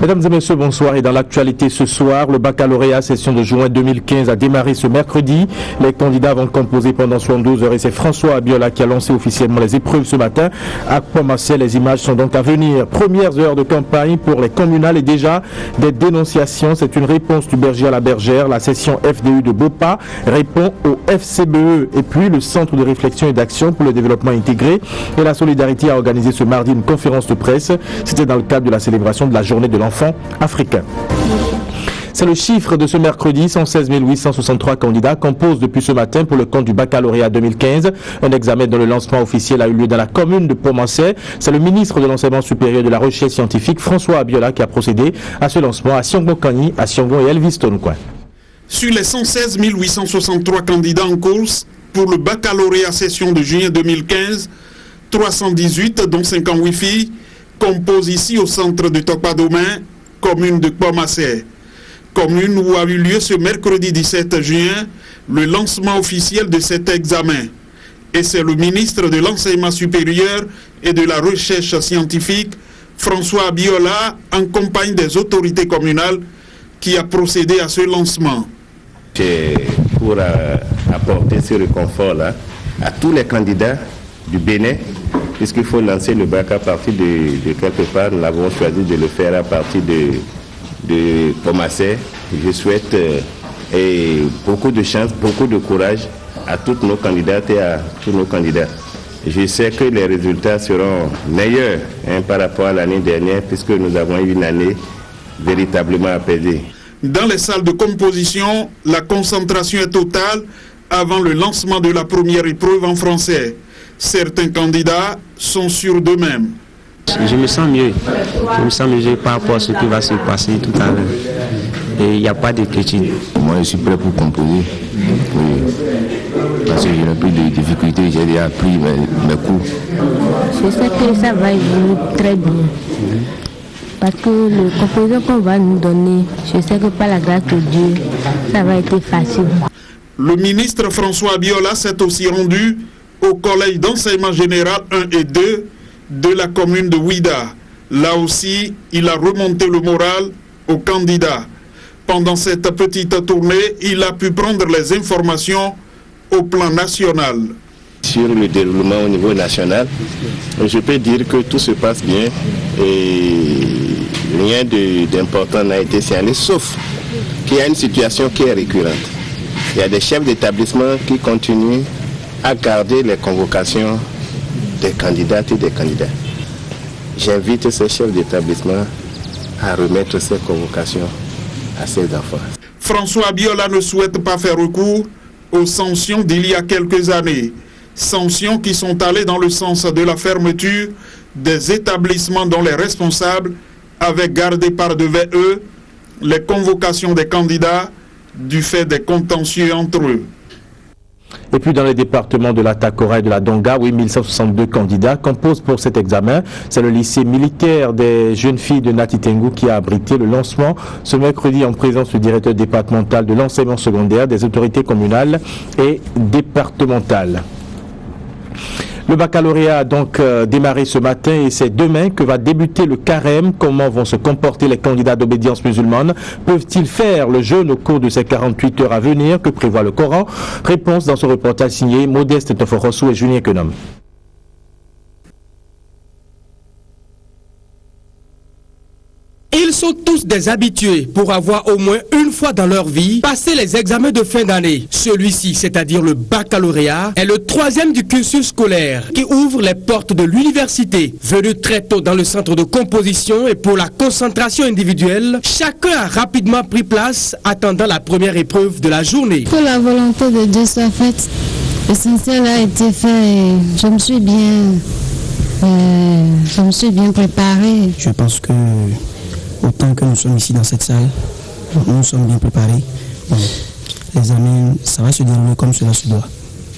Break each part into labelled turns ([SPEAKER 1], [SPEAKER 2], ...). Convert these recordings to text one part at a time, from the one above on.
[SPEAKER 1] Mesdames et messieurs, bonsoir. Et dans l'actualité ce soir, le baccalauréat session de juin 2015 a démarré ce mercredi. Les candidats vont composer pendant 72 heures et c'est François Abiola qui a lancé officiellement les épreuves ce matin. À Pomassé, les images sont donc à venir. Premières heures de campagne pour les communales et déjà des dénonciations. C'est une réponse du berger à la bergère. La session FDU de Bopa répond au FCBE. Et puis le Centre de réflexion et d'action pour le développement intégré et la solidarité a organisé ce mardi une conférence de presse. C'était dans le cadre de la célébration de la journée de l'enfant africain. C'est le chiffre de ce mercredi. 116 863 candidats composent depuis ce matin pour le compte du baccalauréat 2015. Un examen dont le lancement officiel a eu lieu dans la commune de Pomassé. C'est le ministre de l'Enseignement supérieur et de la Recherche scientifique, François Abiola, qui a procédé à ce lancement à Siongo-Kani, à Siongo et Elviston.
[SPEAKER 2] Sur les 116 863 candidats en course pour le baccalauréat session de juillet 2015, 318, dont 58 filles, composent ici au centre de Tokpadomain, commune de Pomassé. Commune où a eu lieu ce mercredi 17 juin le lancement officiel de cet examen. Et c'est le ministre de l'Enseignement supérieur et de la Recherche scientifique, François Abiola, en compagnie des autorités communales, qui a procédé à ce lancement.
[SPEAKER 3] C'est pour apporter ce réconfort-là à tous les candidats du Bénin, puisqu'il faut lancer le bac à partir de quelque part. Nous avons choisi de le faire à partir de Pomassé. Je souhaite beaucoup de chance, beaucoup de courage à toutes nos candidates et à tous nos candidats. Je sais que les résultats seront meilleurs par rapport à l'année dernière, puisque nous avons eu une année véritablement apaisée.
[SPEAKER 2] Dans les salles de composition, la concentration est totale avant le lancement de la première épreuve en français. Certains candidats sont sûrs d'eux-mêmes.
[SPEAKER 4] Je me sens mieux. Je me sens mieux par rapport à ce qui va se passer tout à l'heure. Et il n'y a pas d'inquiétude.
[SPEAKER 5] Moi, je suis prêt pour composer. Oui. Parce que je n'ai plus de difficultés. J'ai déjà pris mes coups.
[SPEAKER 6] Je sais que ça va venir très bien. Parce que le composition qu'on va nous donner, je sais que par la grâce de Dieu, ça va être facile.
[SPEAKER 2] Le ministre François Abiola s'est aussi rendu au collège d'enseignement général 1 et 2 de la commune de Ouida. Là aussi, il a remonté le moral aux candidats. Pendant cette petite tournée, il a pu prendre les informations au plan national.
[SPEAKER 3] Sur le déroulement au niveau national, je peux dire que tout se passe bien et rien d'important n'a été signalé, sauf qu'il y a une situation qui est récurrente. Il y a des chefs d'établissement qui continuent à garder les convocations des candidates et des candidats. J'invite ces chefs d'établissement à remettre ces convocations à ces enfants.
[SPEAKER 2] François Abiola ne souhaite pas faire recours aux sanctions d'il y a quelques années. Sanctions qui sont allées dans le sens de la fermeture des établissements dont les responsables avaient gardé par devant eux les convocations des candidats du fait des contentieux entre eux.
[SPEAKER 1] Et puis dans les départements de la Takora et de la Donga, 1162 candidats composent pour cet examen. C'est le lycée militaire des jeunes filles de Natitengu qui a abrité le lancement ce mercredi en présence du directeur départemental de l'enseignement secondaire, des autorités communales et départementales. Le baccalauréat a donc démarré ce matin et c'est demain que va débuter le carême. Comment vont se comporter les candidats d'obédience musulmane? Peuvent-ils faire le jeûne au cours de ces 48 heures à venir que prévoit le Coran? Réponse dans ce reportage signé Modeste Toforossou et Julien Kenom.
[SPEAKER 7] Ils sont tous des habitués pour avoir au moins une fois dans leur vie passé les examens de fin d'année. Celui-ci, c'est-à-dire le baccalauréat, est le troisième du cursus scolaire qui ouvre les portes de l'université. Venu très tôt dans le centre de composition et pour la concentration individuelle, chacun a rapidement pris place attendant la première épreuve de la journée.
[SPEAKER 6] Que la volonté de Dieu soit faite, l'essentiel a été fait et je me suis bien préparé.
[SPEAKER 4] Je pense que autant que nous sommes ici dans cette salle, nous sommes bien préparés. Bon, l'examen, ça va se dérouler comme cela se doit.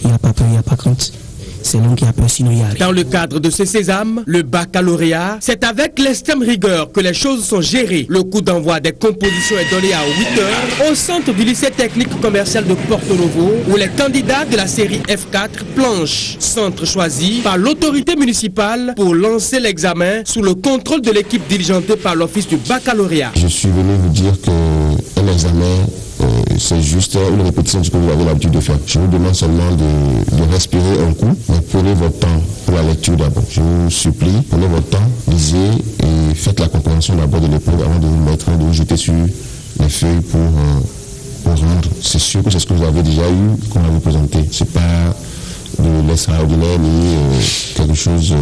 [SPEAKER 4] Il n'y a pas peur, il n'y a pas crainte.
[SPEAKER 8] c'est l'homme qui a peur, sinon il y a rien.
[SPEAKER 7] Dans le cadre de ce sésame, le baccalauréat, c'est avec l'extrême rigueur que les choses sont gérées. Le coup d'envoi des compositions est donné à 8 h au centre du lycée technique commercial de Porto Novo, où les candidats de la série F4 planchent. Centre choisi par l'autorité municipale pour lancer l'examen sous le contrôle de l'équipe diligentée par l'office du baccalauréat.
[SPEAKER 9] Je suis venu vous dire qu'un examen, c'est juste une répétition de ce que vous avez l'habitude de faire. Je vous demande seulement de respirer un coup, mais prenez votre temps pour la lecture d'abord. Je vous supplie, prenez votre temps, lisez et faites la compréhension d'abord de l'épreuve avant de vous jeter sur les feuilles pour rendre. C'est sûr que c'est ce que vous avez déjà eu, qu'on va vous présenter. C'est pas de l'extraordinaire ni quelque chose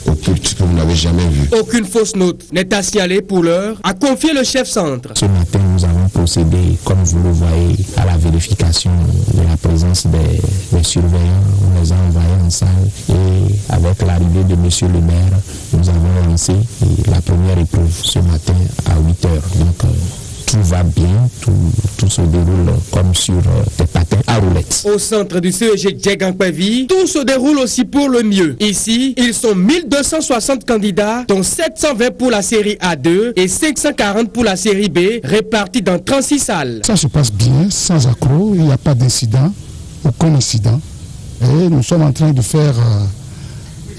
[SPEAKER 9] occulte que vous n'avez jamais vu.
[SPEAKER 7] Aucune fausse note n'est à signaler pour l'heure, a confié le chef centre.
[SPEAKER 8] Ce matin, nous avons procédé, comme vous le voyez, à la vérification de la présence des surveillants. On les a envoyés en salle et avec l'arrivée de monsieur le maire, nous avons lancé la première épreuve ce matin à 8 h. Donc, tout va bien, tout se déroule comme sur des patins à roulettes.
[SPEAKER 7] Au centre du CEG Djegangpevi, tout se déroule aussi pour le mieux. Ici, ils sont 1260 candidats, dont 720 pour la série A2 et 540 pour la série B, répartis dans 36 salles.
[SPEAKER 10] Ça se passe bien, sans accroc, il n'y a pas d'incident, aucun incident. Et nous sommes en train de faire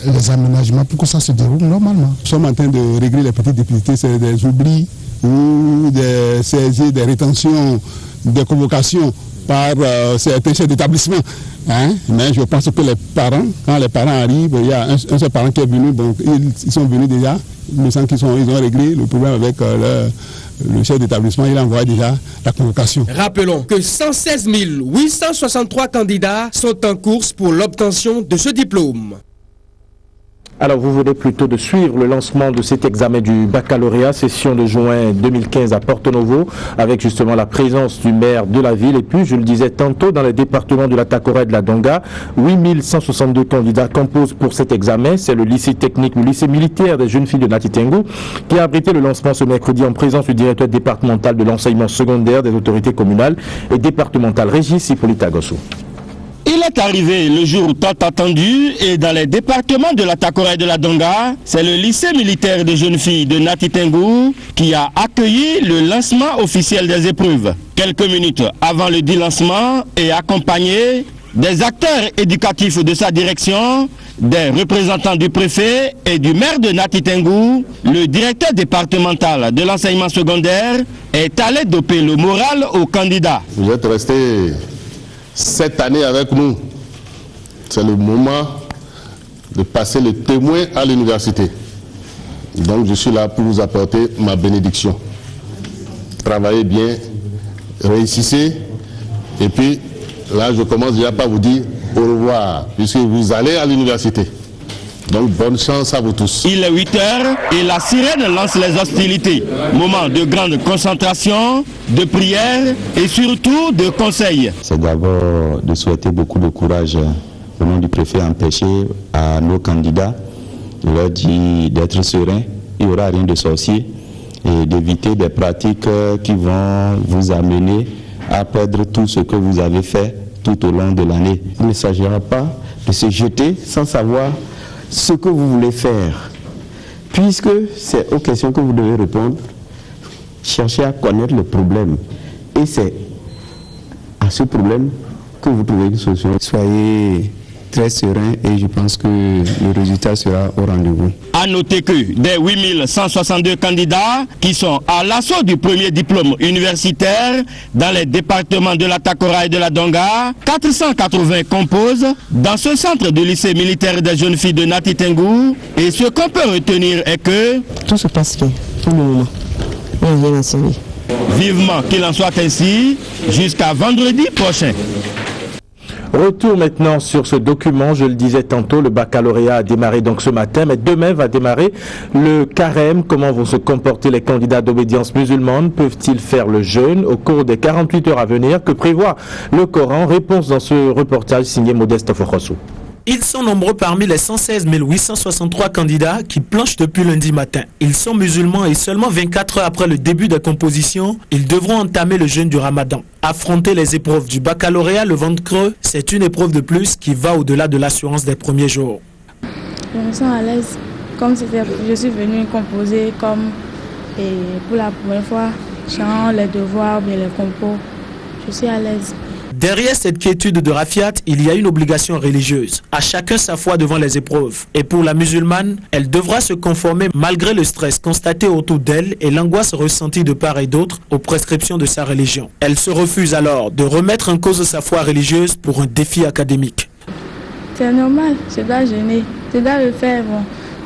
[SPEAKER 10] les aménagements pour que ça se déroule normalement. Nous sommes en train de régler les petites difficultés, c'est des oublis ou des saisies, des rétentions, des convocations par certains chefs d'établissement. Mais je pense que les parents, quand les parents arrivent, il y a un seul parent qui est venu, donc ils sont venus déjà, il me semble qu'ils ont réglé le problème avec le chef d'établissement, il envoie déjà la convocation.
[SPEAKER 7] Rappelons que 116 863 candidats sont en course pour l'obtention de ce diplôme.
[SPEAKER 1] Alors, vous venez plutôt de suivre le lancement de cet examen du baccalauréat, session de juin 2015 à Porto Novo, avec justement la présence du maire de la ville. Et puis, je le disais tantôt, dans les départements de la Takora et de la Donga, 8162 candidats composent pour cet examen. C'est le lycée technique, le lycée militaire des jeunes filles de Nati Tengu, qui a abrité le lancement ce mercredi en présence du directeur départemental de l'enseignement secondaire des autorités communales et départementales, Régis Hippolyte Agossou.
[SPEAKER 11] Il est arrivé le jour tant attendu et dans les départements de la Takora et de la Donga, c'est le lycée militaire des jeunes filles de Nati Tengu qui a accueilli le lancement officiel des épreuves. Quelques minutes avant le dit lancement et accompagné des acteurs éducatifs de sa direction, des représentants du préfet et du maire de Nati Tengu, le directeur départemental de l'enseignement secondaire est allé doper le moral aux candidats.
[SPEAKER 9] Vous êtes restés cette année avec nous. C'est le moment de passer le témoin à l'université. Donc je suis là pour vous apporter ma bénédiction. Travaillez bien, réussissez, et puis là je commence déjà par vous dire au revoir, puisque vous allez à l'université. Donc bonne chance à vous tous.
[SPEAKER 11] Il est 8 h et la sirène lance les hostilités. Moment de grande concentration, de prière et surtout de conseils.
[SPEAKER 12] C'est d'abord de souhaiter beaucoup de courage au nom du préfet empêché à nos candidats. Je leur dis d'être sereins, il n'y aura rien de sorcier et d'éviter des pratiques qui vont vous amener à perdre tout ce que vous avez fait tout au long de l'année. Il ne s'agira pas de se jeter sans savoir ce que vous voulez faire, puisque c'est aux questions que vous devez répondre. Cherchez à connaître le problème et c'est à ce problème que vous trouvez une solution. Soyez très serein et je pense que le résultat sera au rendez-vous.
[SPEAKER 11] A noter que des 8162 candidats qui sont à l'assaut du premier diplôme universitaire dans les départements de la Takora et de la Donga, 480 composent dans ce centre du lycée militaire des jeunes filles de Nati Tengu. Et ce qu'on peut retenir est que
[SPEAKER 8] tout se passe bien pour le moment. On vient enseigner.
[SPEAKER 11] Vivement qu'il en soit ainsi jusqu'à vendredi prochain.
[SPEAKER 1] Retour maintenant sur ce document, je le disais tantôt, le baccalauréat a démarré donc ce matin, mais demain va démarrer le carême. Comment vont se comporter les candidats d'obédience musulmane? Peuvent-ils faire le jeûne au cours des 48 heures à venir? Que prévoit le Coran? Réponse dans ce reportage signé Modeste Fokhosou.
[SPEAKER 13] Ils sont nombreux parmi les 116 863 candidats qui planchent depuis lundi matin. Ils sont musulmans et seulement 24 heures après le début de composition, ils devront entamer le jeûne du Ramadan. Affronter les épreuves du baccalauréat le ventre creux, c'est une épreuve de plus qui va au-delà de l'assurance des premiers jours.
[SPEAKER 14] Je me sens à l'aise, comme si je suis venue composer comme pour la première fois, chant les devoirs, bien les compos. Je suis à l'aise.
[SPEAKER 13] Derrière cette quiétude de Rafiat, il y a une obligation religieuse. À chacun sa foi devant les épreuves. Et pour la musulmane, elle devra se conformer malgré le stress constaté autour d'elle et l'angoisse ressentie de part et d'autre aux prescriptions de sa religion. Elle se refuse alors de remettre en cause sa foi religieuse pour un défi académique.
[SPEAKER 14] C'est normal, je dois jeûner. Je dois le faire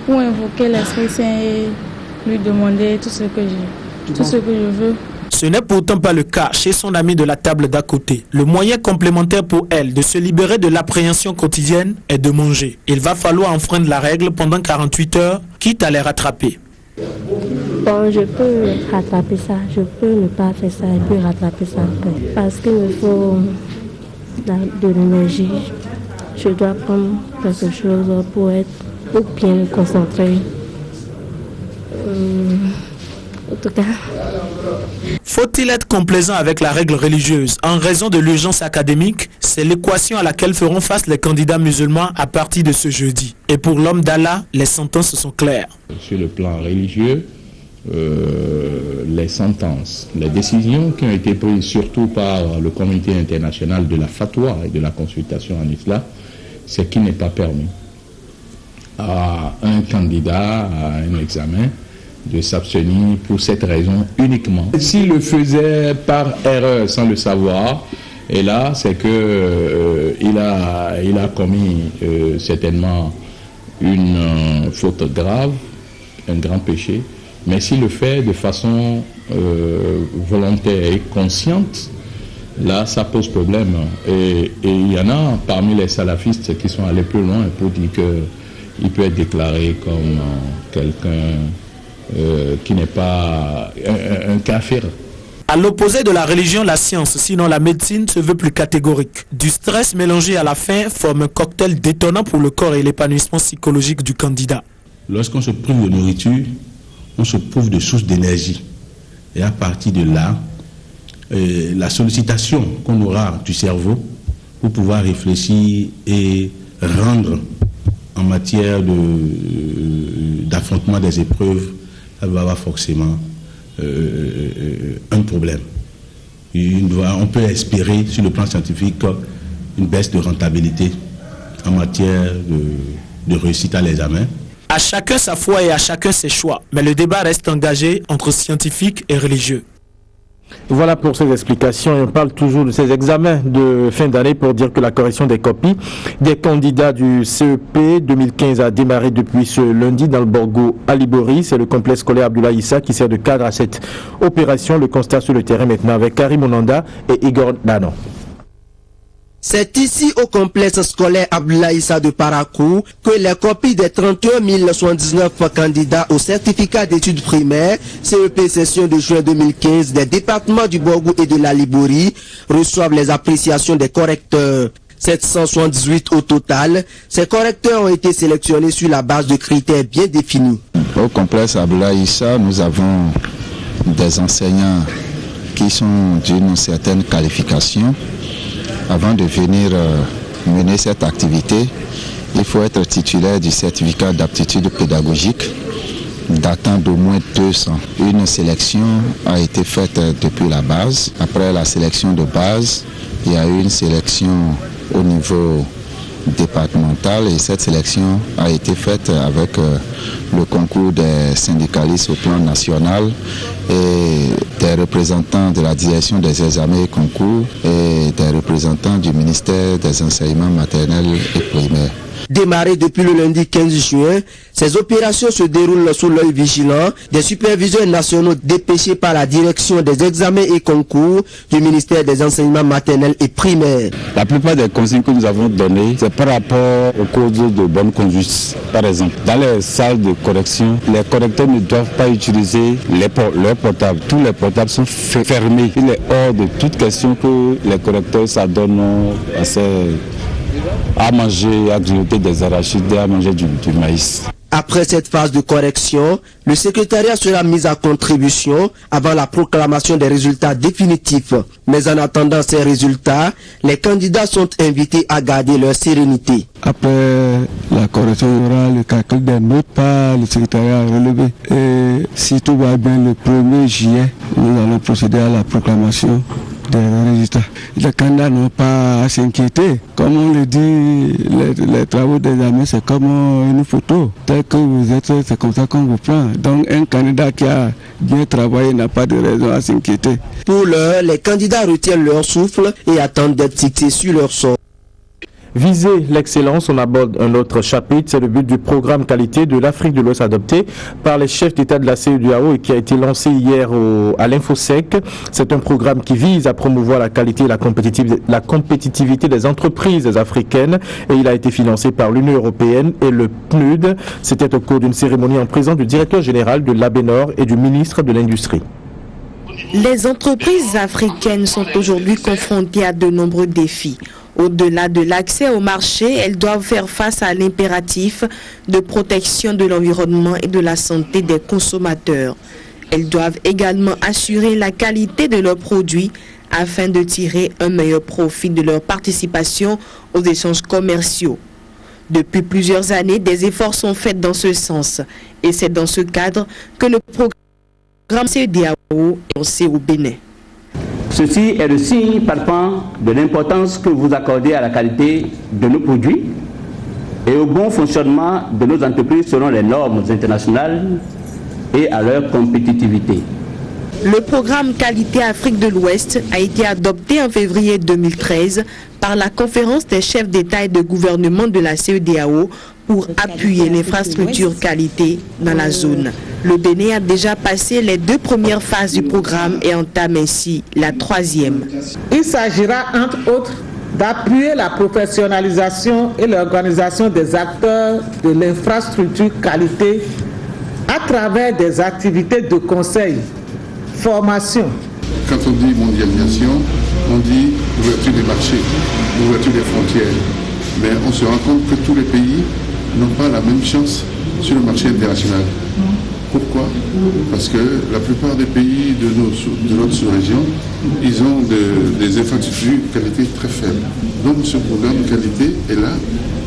[SPEAKER 14] pour invoquer l'Esprit Saint et lui demander tout ce que je veux.
[SPEAKER 13] Ce n'est pourtant pas le cas chez son ami de la table d'à côté. Le moyen complémentaire pour elle de se libérer de l'appréhension quotidienne est de manger. Il va falloir enfreindre la règle pendant 48 heures, quitte à les rattraper.
[SPEAKER 6] Bon, je peux rattraper ça, je peux ne pas faire ça et puis rattraper ça après. Parce qu'il me faut de l'énergie. Je dois prendre quelque chose pour bien me concentrer. En tout cas.
[SPEAKER 13] Faut-il être complaisant avec la règle religieuse en raison de l'urgence académique? C'est l'équation à laquelle feront face les candidats musulmans à partir de ce jeudi. Et pour l'homme d'Allah, les sentences sont claires.
[SPEAKER 15] Sur le plan religieux, les sentences, les décisions qui ont été prises surtout par le comité international de la fatwa et de la consultation en islam, c'est qu'il n'est pas permis à un candidat à un examen de s'abstenir pour cette raison uniquement. S'il le faisait par erreur sans le savoir, et là c'est que il a commis certainement une faute grave, un grand péché, mais s'il le fait de façon volontaire et consciente, là ça pose problème. Et il y en a parmi les salafistes qui sont allés plus loin pour dire qu'il peut être déclaré comme quelqu'un qui n'est pas un kafir.
[SPEAKER 13] À l'opposé de la religion, la science, sinon la médecine, se veut plus catégorique. Du stress mélangé à la faim forme un cocktail détonnant pour le corps et l'épanouissement psychologique du candidat.
[SPEAKER 16] Lorsqu'on se prive de nourriture, on se prive de sources d'énergie. Et à partir de là, la sollicitation qu'on aura du cerveau pour pouvoir réfléchir et rendre en matière d'affrontement des épreuves, ça va avoir forcément un problème. On peut espérer sur le plan scientifique une baisse de rentabilité en matière de réussite à l'examen.
[SPEAKER 13] À chacun sa foi et à chacun ses choix, mais le débat reste engagé entre scientifiques et religieux.
[SPEAKER 1] Voilà pour ces explications. Et on parle toujours de ces examens de fin d'année pour dire que la correction des copies des candidats du CEP 2015 a démarré depuis ce lundi dans le Borgo à Libori. C'est le complexe scolaire Abdoulaye Issa qui sert de cadre à cette opération. Le constat sur le terrain maintenant avec Karim Onanda et Igor Danon.
[SPEAKER 17] C'est ici au complexe scolaire Abdoulaye Issa de Parakou que les copies des 31 079 candidats au certificat d'études primaires CEP session de juin 2015 des départements du Borgo et de la Libori reçoivent les appréciations des correcteurs. 778 au total, ces correcteurs ont été sélectionnés sur la base de critères bien définis.
[SPEAKER 18] Au complexe Abdoulaye Issa, nous avons des enseignants qui sont d'une certaine qualification. Avant de venir mener cette activité, il faut être titulaire du certificat d'aptitude pédagogique datant d'au moins 2 ans. Une sélection a été faite depuis la base. Après la sélection de base, il y a eu une sélection au niveau départemental et cette sélection a été faite avec le concours des syndicalistes au plan national et des représentants de la direction des examens et concours et des représentants du ministère des enseignements maternels et primaires.
[SPEAKER 17] Démarré depuis le lundi 15 juin, ces opérations se déroulent sous l'œil vigilant des superviseurs nationaux dépêchés par la direction des examens et concours du ministère des enseignements maternels et primaires.
[SPEAKER 12] La plupart des consignes que nous avons données, c'est par rapport aux causes de bonne conduite. Par exemple, dans les salles de correction, les correcteurs ne doivent pas utiliser leurs portables. Tous les portables sont fermés. Il est hors de toute question que les correcteurs s'adonnent à ces à manger, à grignoter des arachides, à manger du maïs.
[SPEAKER 17] Après cette phase de correction, le secrétariat sera mis à contribution avant la proclamation des résultats définitifs. Mais en attendant ces résultats, les candidats sont invités à garder leur sérénité.
[SPEAKER 19] Après la correction, il y aura le calcul des notes par le secrétariat relevé. Et si tout va bien, le 1er juillet, nous allons procéder à la proclamation des résultats. Les candidats n'ont pas à s'inquiéter. Comme on le dit, les travaux d'examen, c'est comme une photo. Tel que vous êtes, c'est comme ça qu'on vous prend. Donc un candidat qui a bien travaillé n'a pas de raison à s'inquiéter.
[SPEAKER 17] Pour l'heure, les candidats retiennent leur souffle et attendent d'être fixés sur leur sort.
[SPEAKER 1] Viser l'excellence, on aborde un autre chapitre, c'est le but du programme qualité de l'Afrique de l'Ouest adopté par les chefs d'État de la CEDEAO et qui a été lancé hier à l'Infosec. C'est un programme qui vise à promouvoir la qualité et la compétitivité des entreprises africaines et il a été financé par l'Union européenne et le PNUD. C'était au cours d'une cérémonie en présence du directeur général de l'ABNOR et du ministre de l'Industrie.
[SPEAKER 20] Les entreprises africaines sont aujourd'hui confrontées à de nombreux défis. Au-delà de l'accès au marché, elles doivent faire face à l'impératif de protection de l'environnement et de la santé des consommateurs. Elles doivent également assurer la qualité de leurs produits afin de tirer un meilleur profit de leur participation aux échanges commerciaux. Depuis plusieurs années, des efforts sont faits dans ce sens et c'est dans ce cadre que le programme CEDEAO est lancé au Bénin.
[SPEAKER 21] Ceci est le signe palpant de l'importance que vous accordez à la qualité de nos produits et au bon fonctionnement de nos entreprises selon les normes internationales et à leur compétitivité.
[SPEAKER 20] Le programme Qualité Afrique de l'Ouest a été adopté en février 2013 par la conférence des chefs d'État et de gouvernement de la CEDEAO pour appuyer l'infrastructure qualité dans la zone. Le Bénin a déjà passé les 2 premières phases du programme et entame ainsi la 3e.
[SPEAKER 22] Il s'agira entre autres d'appuyer la professionnalisation et l'organisation des acteurs de l'infrastructure qualité à travers des activités de conseil, formation.
[SPEAKER 23] Quand on dit mondialisation, on dit ouverture des marchés, ouverture des frontières. Mais on se rend compte que tous les pays n'ont pas la même chance sur le marché international. Pourquoi? Parce que la plupart des pays de notre sous-région, ils ont des infrastructures de qualité très faibles. Donc ce programme de qualité est là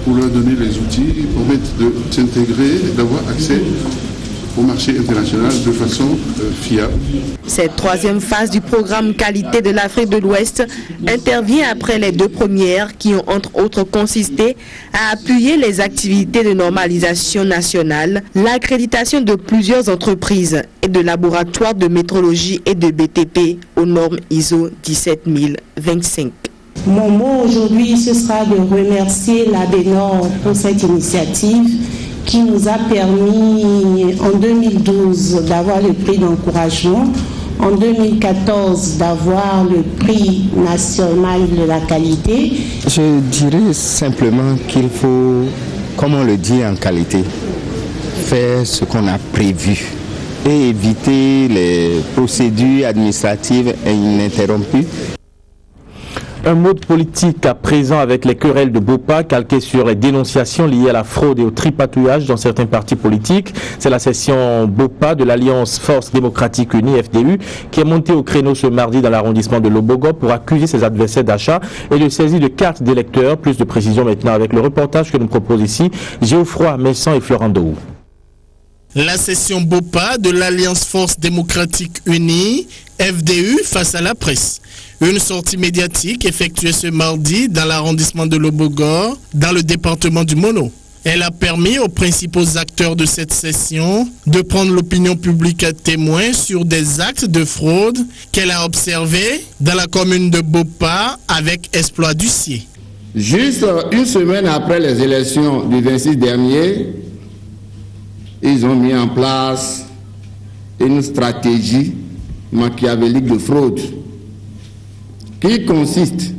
[SPEAKER 23] pour leur donner les outils, pour permettre de s'intégrer, d'avoir accès au marché international de façon fiable.
[SPEAKER 20] Cette 3e phase du programme qualité de l'Afrique de l'Ouest intervient après les 2 premières qui ont entre autres consisté à appuyer les activités de normalisation nationale, l'accréditation de plusieurs entreprises et de laboratoires de métrologie et de BTP aux normes ISO 17025.
[SPEAKER 24] Mon mot aujourd'hui, ce sera de remercier l'ABNOR pour cette initiative qui nous a permis en 2012 d'avoir le prix d'encouragement, en 2014 d'avoir le prix national de la qualité.
[SPEAKER 25] Je dirais simplement qu'il faut, comme on le dit en qualité, faire ce qu'on a prévu et éviter les procédures administratives ininterrompues.
[SPEAKER 1] Un mode politique à présent avec les querelles de Bopa calquées sur les dénonciations liées à la fraude et au tripatouillage dans certains partis politiques. C'est la session Bopa de l'Alliance Force Démocratique Unie, FDU, qui est montée au créneau ce mardi dans l'arrondissement de Lobogo pour accuser ses adversaires d'achat et de saisie de cartes d'électeurs. Plus de précision maintenant avec le reportage que nous propose ici Géoffroy Messan et Florent Dou.
[SPEAKER 26] La session Bopa de l'Alliance Force Démocratique Unie, FDU, face à la presse. Une sortie médiatique effectuée ce mardi dans l'arrondissement de Lobogor, dans le département du Mono. Elle a permis aux principaux acteurs de cette session de prendre l'opinion publique à témoin sur des actes de fraude qu'elle a observés dans la commune de Bopa avec Exploit d'Huissier.
[SPEAKER 27] Juste une semaine après les élections du 26 dernier, ils ont mis en place une stratégie machiavélique de fraude qui consiste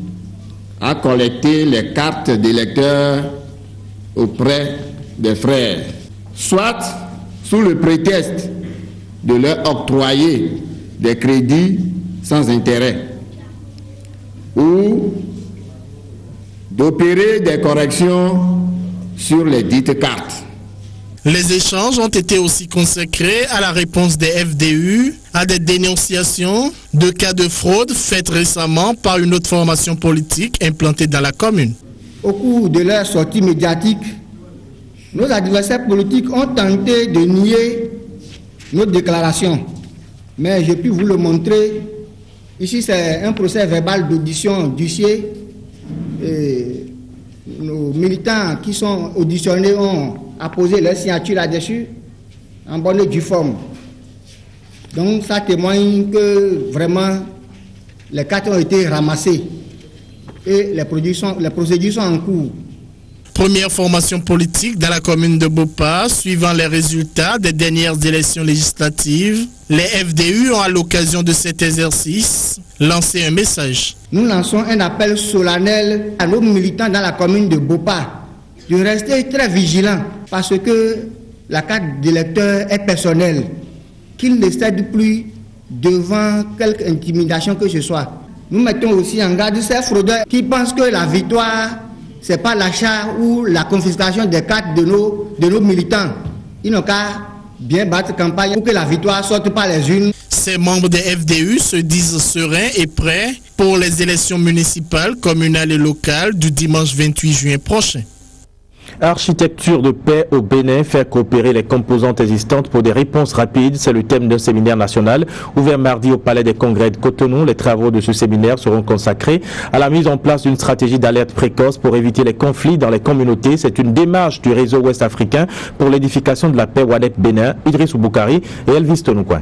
[SPEAKER 27] à collecter les cartes d'électeurs auprès des frères, soit sous le prétexte de leur octroyer des crédits sans intérêt ou d'opérer des corrections sur les dites cartes.
[SPEAKER 26] Les échanges ont été aussi consacrés à la réponse des FDU à des dénonciations de cas de fraude faites récemment par une autre formation politique implantée dans la commune.
[SPEAKER 2] Au cours de leur sortie médiatique, nos adversaires politiques ont tenté de nier nos déclarations. Mais j'ai pu vous le montrer. Ici, c'est un procès verbal d'audition d'huissier. Nos militants qui sont auditionnés ont apposé leur signature là-dessus en bonne et due forme. Donc ça témoigne que vraiment les cartes ont été ramassées et les procédures sont en cours.
[SPEAKER 26] Première formation politique dans la commune de Bopa, suivant les résultats des dernières élections législatives, les FDU ont à l'occasion de cet exercice lancé un message.
[SPEAKER 2] Nous lançons un appel solennel à nos militants dans la commune de Bopa de rester très vigilants parce que la carte d'électeur est personnelle, qu'ils ne cèdent plus devant quelque intimidation que ce soit. Nous mettons aussi en garde ces fraudeurs qui pensent que la victoire, ce n'est pas l'achat ou la confiscation des cartes de nos militants. Ils n'ont qu'à bien battre campagne pour que la victoire sorte par les urnes.
[SPEAKER 26] Ces membres des FDU se disent sereins et prêts pour les élections municipales, communales et locales du dimanche 28 juin prochain.
[SPEAKER 1] Architecture de paix au Bénin, faire coopérer les composantes existantes pour des réponses rapides. C'est le thème d'un séminaire national ouvert mardi au Palais des Congrès de Cotonou. Les travaux de ce séminaire seront consacrés à la mise en place d'une stratégie d'alerte précoce pour éviter les conflits dans les communautés. C'est une démarche du réseau ouest africain pour l'édification de la paix WANEP Bénin. Idriss Boukari et Elvis Tonoukoin.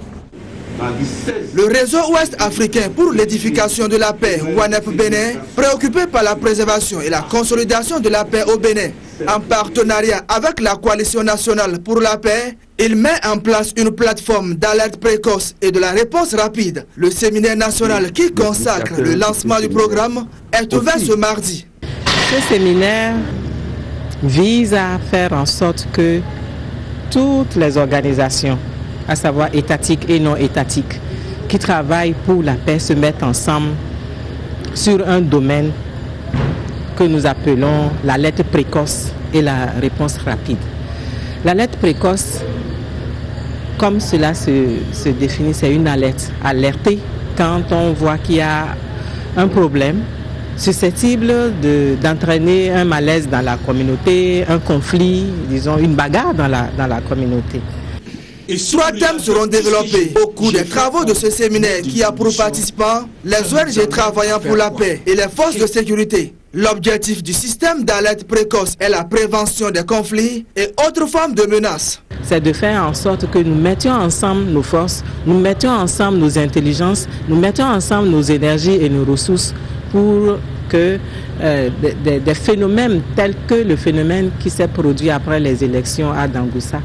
[SPEAKER 3] Le réseau ouest africain pour l'édification de la paix, WANEP Bénin, préoccupé par la préservation et la consolidation de la paix au Bénin, en partenariat avec la Coalition nationale pour la paix, il met en place une plateforme d'alerte précoce et de la réponse rapide. Le séminaire national qui consacre le lancement du programme est ouvert ce mardi.
[SPEAKER 4] Ce séminaire vise à faire en sorte que toutes les organisations, à savoir étatiques et non étatiques, qui travaillent pour la paix se mettent ensemble sur un domaine que nous appelons l'alerte précoce et la réponse rapide. L'alerte précoce, comme cela se définit, c'est une alerte. Alerter quand on voit qu'il y a un problème susceptible d'entraîner un malaise dans la communauté, un conflit, disons une bagarre dans la communauté.
[SPEAKER 3] 3 thèmes seront développés au cours des travaux de ce séminaire qui a pour participants les ONG travaillant pour la paix et les forces de sécurité. L'objectif du système d'alerte précoce est la prévention des conflits et autres formes de menaces.
[SPEAKER 4] C'est de faire en sorte que nous mettions ensemble nos forces, nous mettions ensemble nos intelligences, nous mettions ensemble nos énergies et nos ressources pour que des phénomènes tels que le phénomène qui s'est produit après les élections à Dangoussa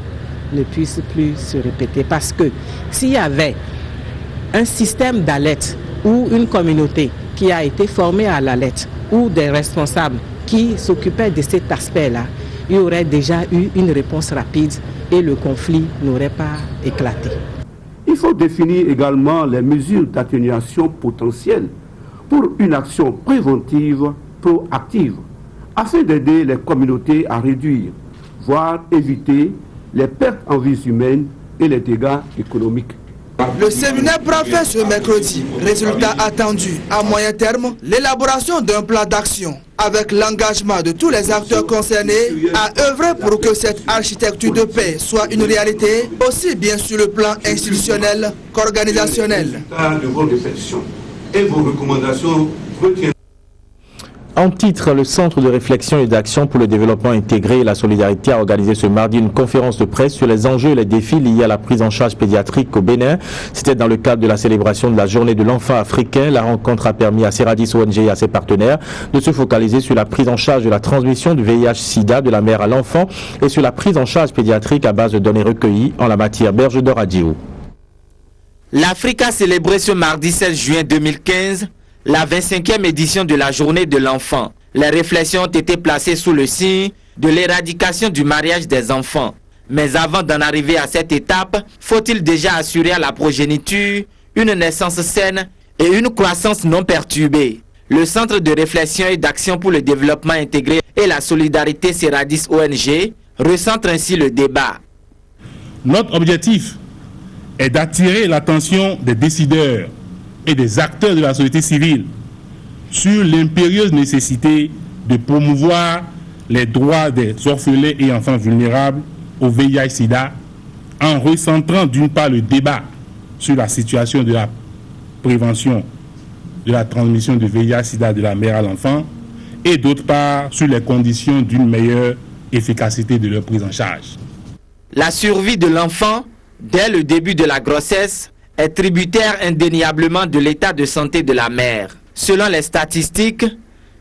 [SPEAKER 4] ne puisse plus se répéter. Parce que s'il y avait un système d'alerte ou une communauté qui a été formée à l'alerte ou des responsables qui s'occupaient de cet aspect-là, il y aurait déjà eu une réponse rapide et le conflit n'aurait pas éclaté.
[SPEAKER 5] Il faut définir également les mesures d'atténuation potentielle pour une action préventive proactive afin d'aider les communautés à réduire, voire éviter les pertes en vies humaines et les dégâts économiques.
[SPEAKER 3] Le séminaire prend fin ce mercredi. Résultat attendu à moyen terme, l'élaboration d'un plan d'action avec l'engagement de tous les acteurs concernés à œuvrer pour que cette architecture de paix soit une réalité, aussi bien sur le plan institutionnel qu'organisationnel.
[SPEAKER 5] De vos réflexions et vos recommandations retiennent.
[SPEAKER 1] En titre, le Centre de réflexion et d'action pour le développement intégré et la solidarité a organisé ce mardi une conférence de presse sur les enjeux et les défis liés à la prise en charge pédiatrique au Bénin. C'était dans le cadre de la célébration de la journée de l'enfant africain. La rencontre a permis à Seradis ONG et à ses partenaires de se focaliser sur la prise en charge de la transmission du VIH-Sida de la mère à l'enfant et sur la prise en charge pédiatrique à base de données recueillies en la matière. Berge de Radio.
[SPEAKER 7] L'Afrique a célébré ce mardi 16 juin 2015 la 25e édition de la journée de l'enfant. Les réflexions ont été placées sous le signe de l'éradication du mariage des enfants. Mais avant d'en arriver à cette étape, faut-il déjà assurer à la progéniture une naissance saine et une croissance non perturbée. Le Centre de réflexion et d'action pour le développement intégré et la solidarité Seradis ONG recentre ainsi le débat.
[SPEAKER 6] Notre objectif est d'attirer l'attention des décideurs et des acteurs de la société civile sur l'impérieuse nécessité de promouvoir les droits des orphelins et enfants vulnérables au VIH-Sida en recentrant d'une part le débat sur la situation de la prévention de la transmission du VIH-Sida de la mère à l'enfant et d'autre part sur les conditions d'une meilleure efficacité de leur prise en charge.
[SPEAKER 7] La survie de l'enfant dès le début de la grossesse est tributaire indéniablement de l'état de santé de la mère. Selon les statistiques,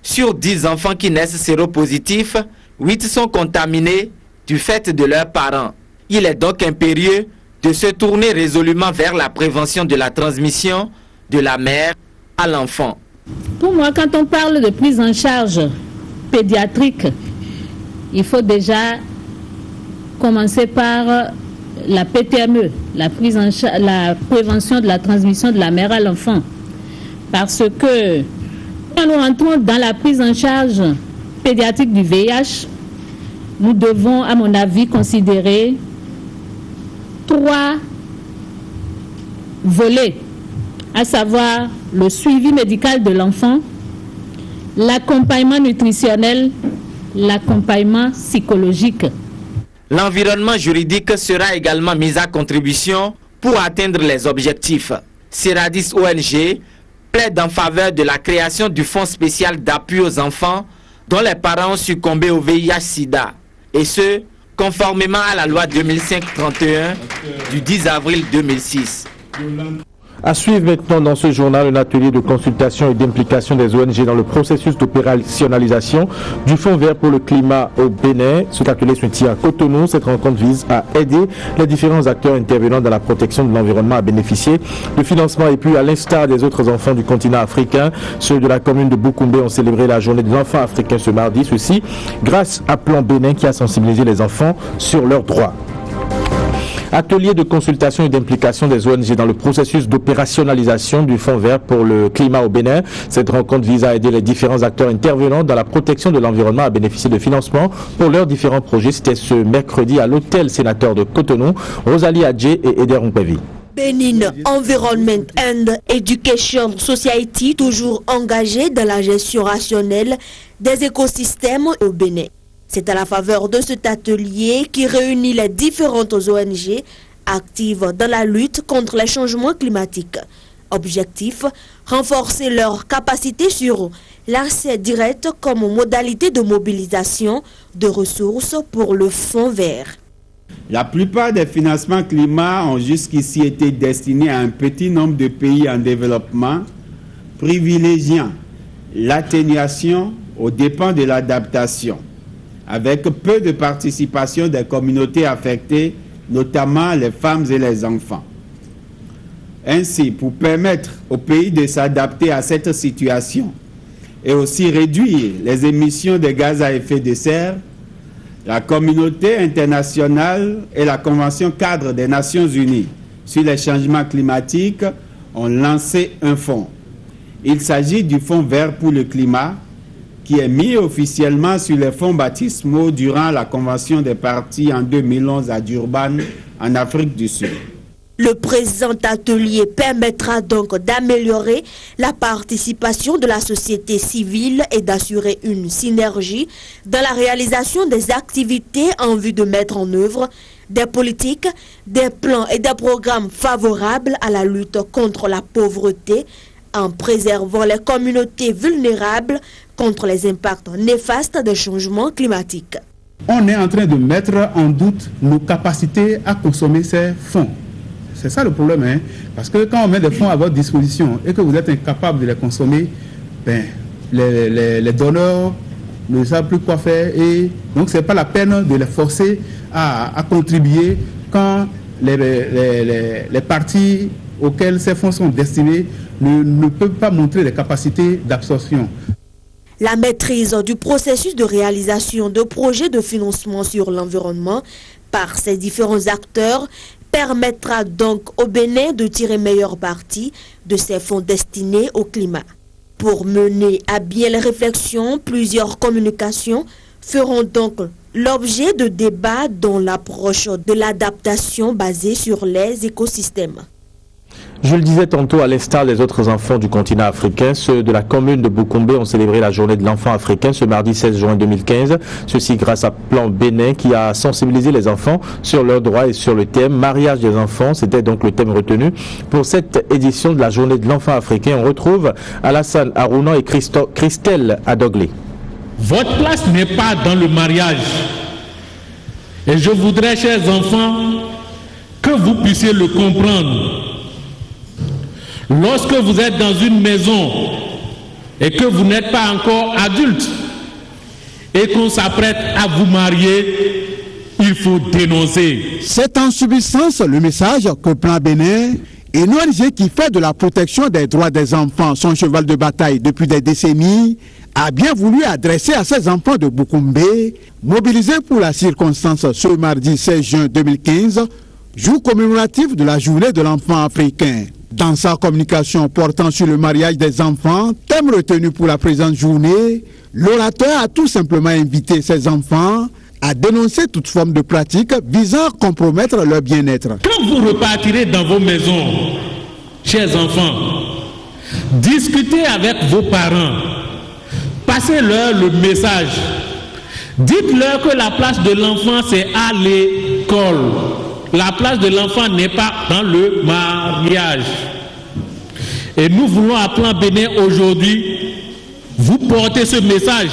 [SPEAKER 7] sur 10 enfants qui naissent séropositifs, 8 sont contaminés du fait de leurs parents. Il est donc impérieux de se tourner résolument vers la prévention de la transmission de la mère à l'enfant.
[SPEAKER 8] Pour moi, quand on parle de prise en charge pédiatrique, il faut déjà commencer par la PTME, la prévention de la transmission de la mère à l'enfant. Parce que quand nous rentrons dans la prise en charge pédiatrique du VIH, nous devons, à mon avis, considérer 3 volets, à savoir le suivi médical de l'enfant, l'accompagnement nutritionnel, l'accompagnement psychologique.
[SPEAKER 7] L'environnement juridique sera également mis à contribution pour atteindre les objectifs. Seradis ONG plaide en faveur de la création du fonds spécial d'appui aux enfants dont les parents ont succombé au VIH-Sida, et ce, conformément à la loi 2005-31 du 10 avril 2006.
[SPEAKER 1] À suivre maintenant dans ce journal un atelier de consultation et d'implication des ONG dans le processus d'opérationnalisation du Fonds vert pour le climat au Bénin. Cet atelier se tient à Cotonou. Cette rencontre vise à aider les différents acteurs intervenant dans la protection de l'environnement à bénéficier de financement. Et puis, à l'instar des autres enfants du continent africain, ceux de la commune de Boukoumbe ont célébré la journée de l'enfant africain ce mardi. Ceci grâce à Plan Bénin qui a sensibilisé les enfants sur leurs droits. Atelier de consultation et d'implication des ONG dans le processus d'opérationnalisation du Fonds vert pour le climat au Bénin. Cette rencontre vise à aider les différents acteurs intervenants dans la protection de l'environnement à bénéficier de financement pour leurs différents projets. C'était ce mercredi à l'hôtel sénateur de Cotonou. Rosalie Adjé et Eder Mpevi.
[SPEAKER 9] Benin Environment and Education Society, toujours engagée dans la gestion rationnelle des écosystèmes au Bénin. C'est à la faveur de cet atelier qui réunit les différentes ONG actives dans la lutte contre les changements climatiques. Objectif, renforcer leur capacité sur l'accès direct comme modalité de mobilisation de ressources pour le Fonds vert.
[SPEAKER 10] La plupart des financements climat ont jusqu'ici été destinés à un petit nombre de pays en développement, privilégiant l'atténuation aux dépens de l'adaptation, avec peu de participation des communautés affectées, notamment les femmes et les enfants. Ainsi, pour permettre au pays de s'adapter à cette situation et aussi réduire les émissions de gaz à effet de serre, la communauté internationale et la Convention cadre des Nations Unies sur les changements climatiques ont lancé un fonds. Il s'agit du Fonds vert pour le climat, qui est mis officiellement sur les fonds baptismaux durant la Convention des parties en 2011 à Durban, en Afrique du Sud.
[SPEAKER 9] Le présent atelier permettra donc d'améliorer la participation de la société civile et d'assurer une synergie dans la réalisation des activités en vue de mettre en œuvre des politiques, des plans et des programmes favorables à la lutte contre la pauvreté en préservant les communautés vulnérables contre les impacts néfastes des changements climatiques.
[SPEAKER 6] On est en train de mettre en doute nos capacités à consommer ces fonds. C'est ça le problème, hein? Parce que quand on met des fonds à votre disposition et que vous êtes incapable de les consommer, ben, les donneurs ne savent plus quoi faire et donc ce n'est pas la peine de les forcer à contribuer quand les parties auxquelles ces fonds sont destinés ne peuvent pas montrer les capacités d'absorption.
[SPEAKER 9] La maîtrise du processus de réalisation de projets de financement sur l'environnement par ces différents acteurs permettra donc au Bénin de tirer meilleur parti de ces fonds destinés au climat. Pour mener à bien les réflexions, plusieurs communications feront donc l'objet de débats dans l'approche de l'adaptation basée sur les écosystèmes.
[SPEAKER 1] Je le disais tantôt, à l'instar des autres enfants du continent africain, ceux de la commune de Boukoumbe ont célébré la journée de l'enfant africain ce mardi 16 juin 2015. Ceci grâce à Plan Bénin qui a sensibilisé les enfants sur leurs droits et sur le thème mariage des enfants. C'était donc le thème retenu pour cette édition de la journée de l'enfant africain. On retrouve Alassane Arounan et Christelle Adoglé.
[SPEAKER 11] Votre place n'est pas dans le mariage. Et je voudrais, chers enfants, que vous puissiez le comprendre. Lorsque vous êtes dans une maison et que vous n'êtes pas encore adulte et qu'on s'apprête à vous marier, il faut dénoncer.
[SPEAKER 12] C'est en substance le message que Plan Bénin, une ONG qui fait de la protection des droits des enfants son cheval de bataille depuis des décennies, a bien voulu adresser à ces enfants de Boukoumbe, mobilisés pour la circonstance ce mardi 16 juin 2015, jour commémoratif de la journée de l'enfant africain. Dans sa communication portant sur le mariage des enfants, thème retenu pour la présente journée, l'orateur a tout simplement invité ses enfants à dénoncer toute forme de pratique visant à compromettre leur bien-être.
[SPEAKER 11] Quand vous repartirez dans vos maisons, chers enfants, discutez avec vos parents, passez-leur le message, dites-leur que la place de l'enfant c'est à l'école. La place de l'enfant n'est pas dans le mariage. Et nous voulons à Plan Bénin aujourd'hui vous porter ce message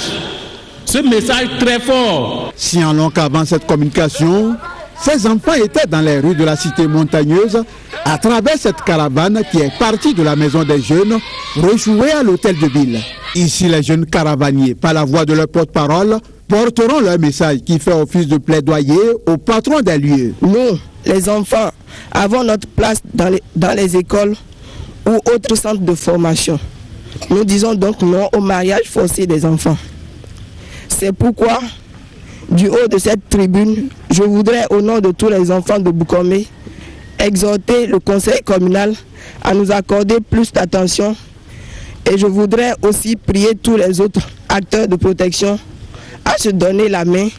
[SPEAKER 11] très fort.
[SPEAKER 12] Si en long qu'avant cette communication, ces enfants étaient dans les rues de la cité montagneuse à travers cette caravane qui est partie de la maison des jeunes pour échouer à l'hôtel de ville. Ici, les jeunes caravaniers, par la voix de leur porte-parole, porteront leur message qui fait office de plaidoyer au patron des lieux.
[SPEAKER 13] Nous, les enfants, avons notre place dans les écoles ou autres centres de formation. Nous disons donc non au mariage forcé des enfants. C'est pourquoi, du haut de cette tribune, je voudrais, au nom de tous les enfants de Boukoumbe, exhorter le conseil communal à nous accorder plus d'attention. Et je voudrais aussi prier tous les autres acteurs de protection à se donner la main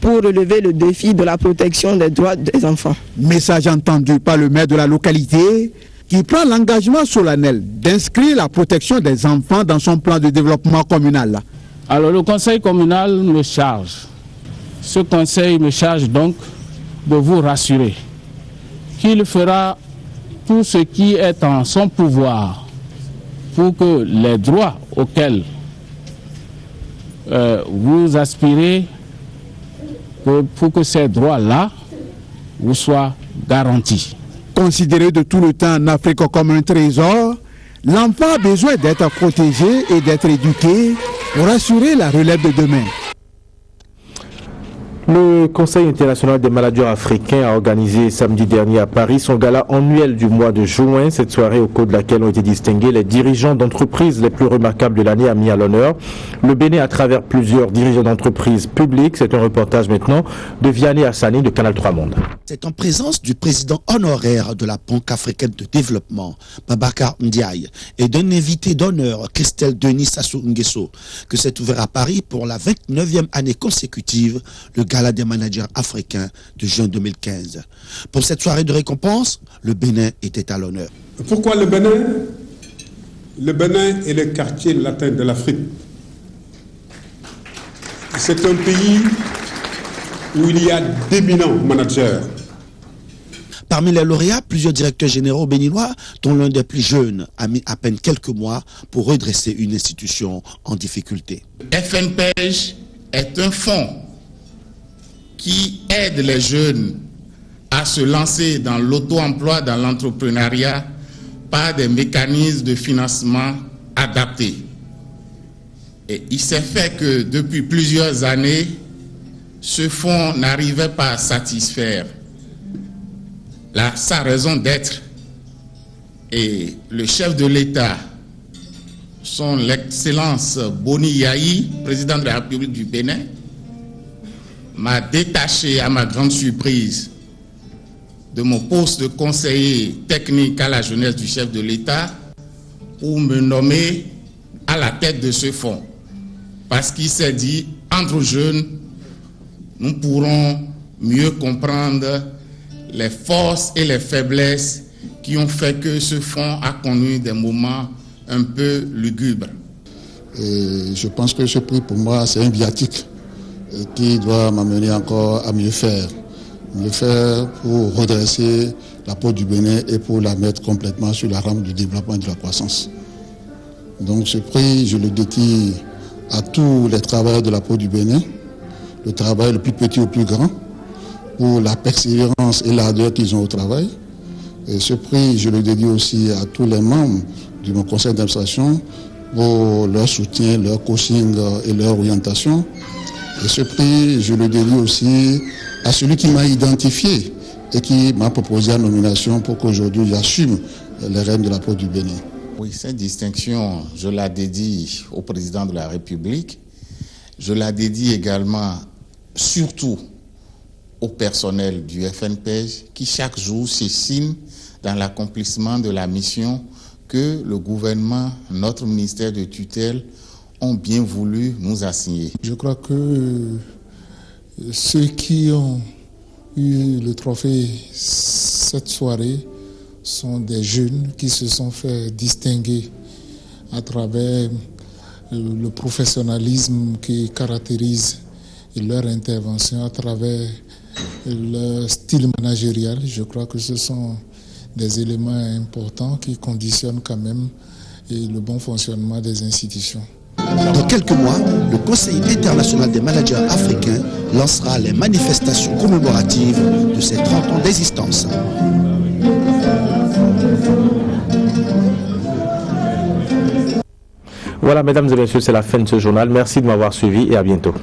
[SPEAKER 13] pour relever le défi de la protection des droits des enfants.
[SPEAKER 12] Message entendu par le maire de la localité qui prend l'engagement solennel d'inscrire la protection des enfants dans son plan de développement communal.
[SPEAKER 11] Alors le conseil communal me charge. Ce conseil me charge donc de vous rassurer qu'il fera tout ce qui est en son pouvoir pour que les droits auxquels vous aspirez, pour que ces droits-là vous soient garantis.
[SPEAKER 12] Considéré de tout le temps en Afrique comme un trésor, l'enfant a besoin d'être protégé et d'être éduqué pour assurer la relève de demain.
[SPEAKER 1] Le Conseil international des managers africains a organisé samedi dernier à Paris son gala annuel du mois de juin. Cette soirée au cours de laquelle ont été distingués les dirigeants d'entreprises les plus remarquables de l'année a mis à l'honneur le Bénin à travers plusieurs dirigeants d'entreprises publiques. C'est un reportage maintenant de Vianney Hassani de Canal 3 Monde.
[SPEAKER 14] C'est en présence du président honoraire de la Banque africaine de développement, Babacar Ndiaye, et d'un invité d'honneur, Christelle Denis Sassou Nguesso, que s'est ouvert à Paris pour la 29e année consécutive le Gala des managers africains de juin 2015. Pour cette soirée de récompense, le Bénin était à l'honneur.
[SPEAKER 15] Pourquoi le Bénin? Le Bénin est le quartier latin de l'Afrique. C'est un pays où il y a d'éminents managers.
[SPEAKER 14] Parmi les lauréats, plusieurs directeurs généraux béninois, dont l'un des plus jeunes a mis à peine quelques mois pour redresser une institution en difficulté.
[SPEAKER 16] FNPEJ est un fonds qui aide les jeunes à se lancer dans l'auto-emploi, dans l'entrepreneuriat, par des mécanismes de financement adaptés. Et il s'est fait que depuis plusieurs années, ce fonds n'arrivait pas à satisfaire sa raison d'être. Et le chef de l'État, son Excellence Boni Yahi, président de la République du Bénin, m'a détaché à ma grande surprise de mon poste de conseiller technique à la jeunesse du chef de l'État pour me nommer à la tête de ce fonds. Parce qu'il s'est dit, entre jeunes, nous pourrons mieux comprendre les forces et les faiblesses qui ont fait que ce fonds a connu des moments un peu lugubres.
[SPEAKER 17] Et je pense que ce prix, pour moi, c'est un viatique qui doit m'amener encore à mieux faire pour redresser la peau du Bénin et pour la mettre complètement sur la rampe du développement et de la croissance. Donc ce prix, je le dédie à tous les travailleurs de la peau du Bénin, le travail le plus petit au plus grand, pour la persévérance et l'ardeur qu'ils ont au travail. Et ce prix, je le dédie aussi à tous les membres de mon conseil d'administration pour leur soutien, leur coaching et leur orientation. Et ce prix, je le dédie aussi à celui qui m'a identifié et qui m'a proposé la nomination pour qu'aujourd'hui j'assume les rênes de la peau du Bénin.
[SPEAKER 16] Oui, cette distinction, je la dédie au président de la République. Je la dédie également, surtout, au personnel du FNPEJ qui chaque jour se signe dans l'accomplissement de la mission que le gouvernement, notre ministère de tutelle, ont bien voulu nous assigner.
[SPEAKER 17] Je crois que ceux qui ont eu le trophée cette soirée sont des jeunes qui se sont fait distinguer à travers le professionnalisme qui caractérise leur intervention, à travers leur style managérial. Je crois que ce sont des éléments importants qui conditionnent quand même le bon fonctionnement des institutions.
[SPEAKER 14] Dans quelques mois, le Conseil international des managers africains lancera les manifestations commémoratives de ses 30 ans d'existence.
[SPEAKER 1] Voilà, mesdames et messieurs, c'est la fin de ce journal. Merci de m'avoir suivi et à bientôt.